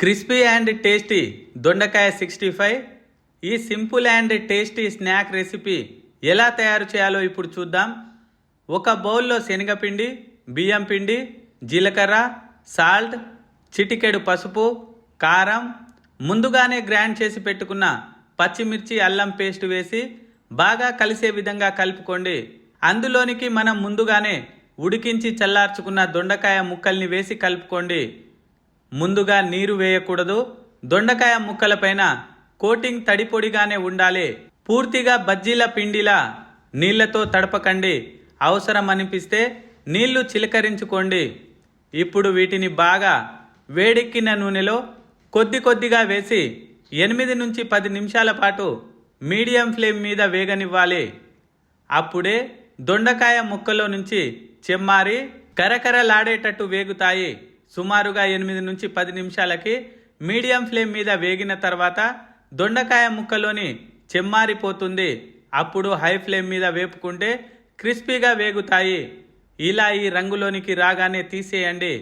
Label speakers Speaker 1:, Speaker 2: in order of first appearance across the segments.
Speaker 1: Crispy and tasty దొండకాయ 65 ఈ simple and tasty snack recipe ఎలా తయారు చేయాలో ఇప్పుడు చూద్దాం. ఒక బౌల్లో శనగపిండి, బియ్యం పిండి, జీలకర్ర, సాల్ట్, చిటికెడు పసుపు, కారం, ముందుగానే గ్రైండ్ చేసి పెట్టుకున్న పచ్చిమిర్చి, అల్లం పేస్ట్ వేసి బాగా కలిసే విధంగా కలుపుకోండి. అందులోనికి మనం ముందుగానే ఉడికించి చల్లార్చుకున్న దొండకాయ ముక్కల్ని వేసి కలుపుకోండి. ముందుగా నీరు వేయకూడదు. దొండకాయ ముక్కలపైన కోటింగ్ తడిపొడిగానే ఉండాలి. పూర్తిగా బజ్జీల పిండిలా నీళ్లతో తడపకండి. అవసరం అనిపిస్తే నీళ్లు చిలకరించుకోండి. ఇప్పుడు వీటిని బాగా వేడెక్కిన నూనెలో కొద్ది కొద్దిగా వేసి 8 నుంచి 10 నిమిషాల పాటు మీడియం ఫ్లేమ్ మీద వేగనివ్వాలి. అప్పుడే దొండకాయ ముక్కలో నుంచి చెమ్మారి కరకరలాడేటట్టు వేగుతాయి. సుమారుగా 8 నుంచి 10 నిమిషాలకి మీడియం ఫ్లేమ్ మీద వేగిన తర్వాత దొండకాయ ముక్కలోని చెమ్మారిపోతుంది. అప్పుడు హై ఫ్లేమ్ మీద వేపుకుంటే క్రిస్పీగా వేగుతాయి. ఇలా ఈ రంగులోనికి రాగానే తీసేయండి.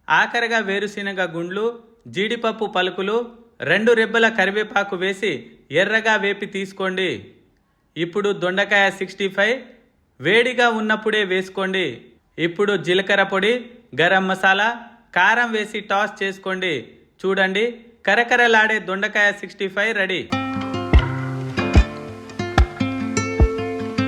Speaker 1: ఆఖరిగా వేరుశనగ గుండ్లు, జీడిపప్పు పలుకులు, 2 రెబ్బల కరివేపాకు వేసి ఎర్రగా వేపి తీసుకోండి. ఇప్పుడు దొండకాయ 65 వేడిగా ఉన్నప్పుడే వేసుకోండి. ఇప్పుడు జీలకర్ర పొడి, గరం మసాలా, కారం వేసి టాస్ చేసుకోండి. చూడండి, కరకరలాడే దొండకాయ 65 రెడీ.